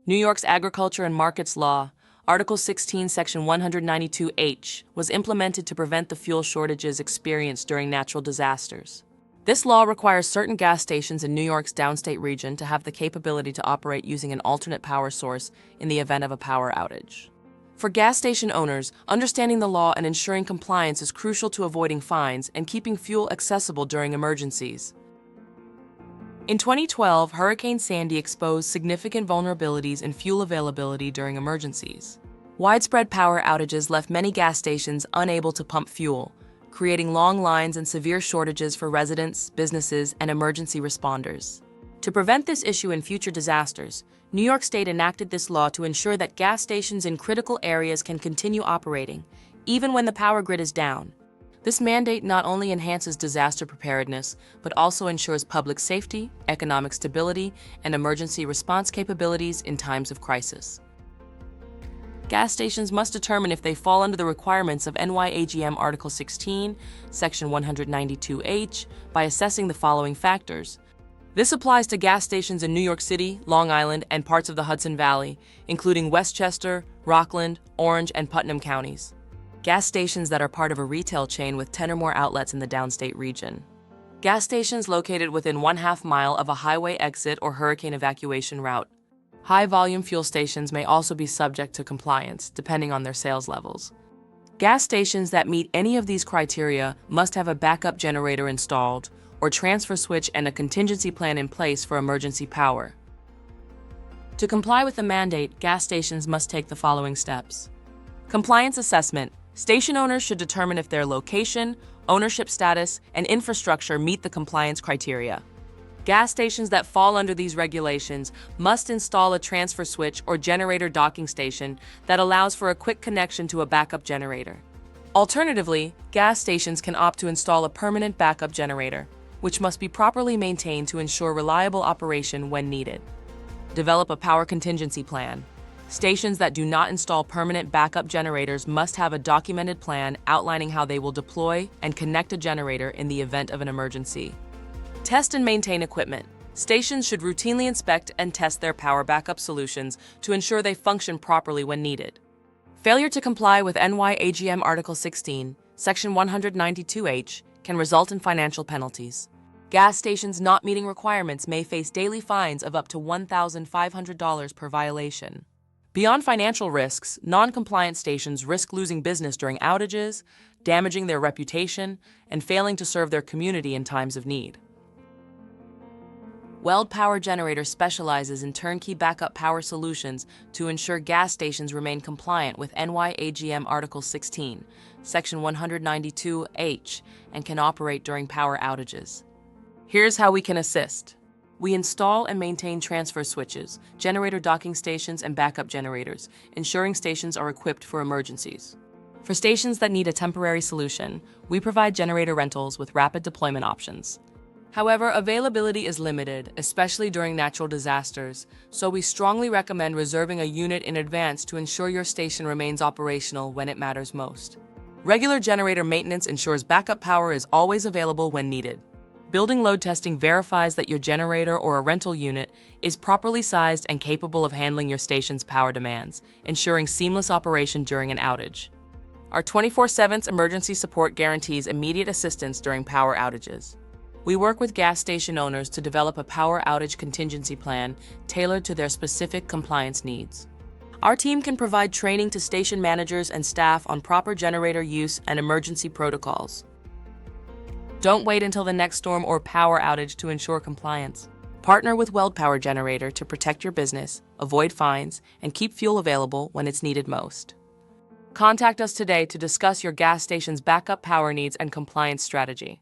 New York's Agriculture and Markets Law, Article 16, Section 192H, was implemented to prevent the fuel shortages experienced during natural disasters. This law requires certain gas stations in New York's downstate region to have the capability to operate using an alternate power source in the event of a power outage. For gas station owners, understanding the law and ensuring compliance is crucial to avoiding fines and keeping fuel accessible during emergencies. In 2012, Hurricane Sandy exposed significant vulnerabilities in fuel availability during emergencies. Widespread power outages left many gas stations unable to pump fuel, creating long lines and severe shortages for residents, businesses, and emergency responders. To prevent this issue in future disasters, New York State enacted this law to ensure that gas stations in critical areas can continue operating, even when the power grid is down. This mandate not only enhances disaster preparedness, but also ensures public safety, economic stability, and emergency response capabilities in times of crisis. Gas stations must determine if they fall under the requirements of NY AGM Article 16, Section 192H, by assessing the following factors. This applies to gas stations in New York City, Long Island, and parts of the Hudson Valley, including Westchester, Rockland, Orange, and Putnam counties. Gas stations that are part of a retail chain with 10 or more outlets in the downstate region. Gas stations located within 1/2 mile of a highway exit or hurricane evacuation route. High-volume fuel stations may also be subject to compliance, depending on their sales levels. Gas stations that meet any of these criteria must have a backup generator installed, or transfer switch and a contingency plan in place for emergency power. To comply with the mandate, gas stations must take the following steps. Compliance assessment. Station owners should determine if their location, ownership status, and infrastructure meet the compliance criteria. Gas stations that fall under these regulations must install a transfer switch or generator docking station that allows for a quick connection to a backup generator. Alternatively, gas stations can opt to install a permanent backup generator, which must be properly maintained to ensure reliable operation when needed. Develop a power contingency plan. Stations that do not install permanent backup generators must have a documented plan outlining how they will deploy and connect a generator in the event of an emergency. Test and maintain equipment. Stations should routinely inspect and test their power backup solutions to ensure they function properly when needed. Failure to comply with NY AGM Article 16, Section 192H, can result in financial penalties. Gas stations not meeting requirements may face daily fines of up to $1,500 per violation. Beyond financial risks, non-compliant stations risk losing business during outages, damaging their reputation, and failing to serve their community in times of need. Weld Power Generator specializes in turnkey backup power solutions to ensure gas stations remain compliant with NY AGM Article 16, Section 192H, and can operate during power outages. Here's how we can assist. We install and maintain transfer switches, generator docking stations, and backup generators, ensuring stations are equipped for emergencies. For stations that need a temporary solution, we provide generator rentals with rapid deployment options. However, availability is limited, especially during natural disasters, so we strongly recommend reserving a unit in advance to ensure your station remains operational when it matters most. Regular generator maintenance ensures backup power is always available when needed. Building load testing verifies that your generator or a rental unit is properly sized and capable of handling your station's power demands, ensuring seamless operation during an outage. Our 24/7 emergency support guarantees immediate assistance during power outages. We work with gas station owners to develop a power outage contingency plan tailored to their specific compliance needs. Our team can provide training to station managers and staff on proper generator use and emergency protocols. Don't wait until the next storm or power outage to ensure compliance. Partner with Weld Power Generator to protect your business, avoid fines, and keep fuel available when it's needed most. Contact us today to discuss your gas station's backup power needs and compliance strategy.